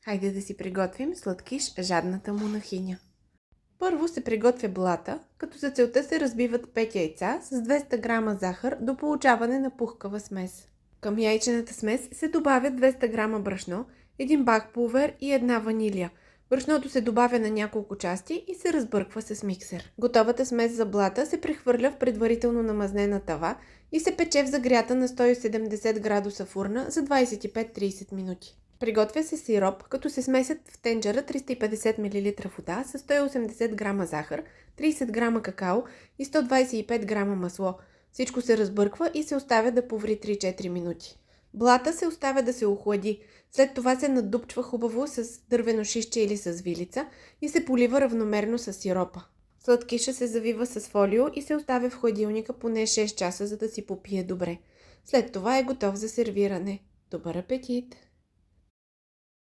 Хайде да си приготвим сладкиш жадната монахиня. Първо се приготвя блата, като за целта се разбиват 5 яйца с 200 грама захар до получаване на пухкава смес. Към яйчената смес се добавят 200 грама брашно, 1 бак пулвер и 1 ванилия. Брашното се добавя на няколко части и се разбърква с миксер. Готовата смес за блата се прехвърля в предварително намазнена тава и се пече в загрята на 170 градуса фурна за 25-30 минути. Приготвя се сироп, като се смесят в тенджера 350 мл вода с 180 грама захар, 30 грама какао и 125 грама масло. Всичко се разбърква и се оставя да поври 3-4 минути. Блата се оставя да се охлади. След това се надупчва хубаво с дървено шишче или с вилица и се полива равномерно с сиропа. Сладкиша се завива с фолио и се оставя в хладилника поне 6 часа, за да си попие добре. След това е готов за сервиране. Добър апетит!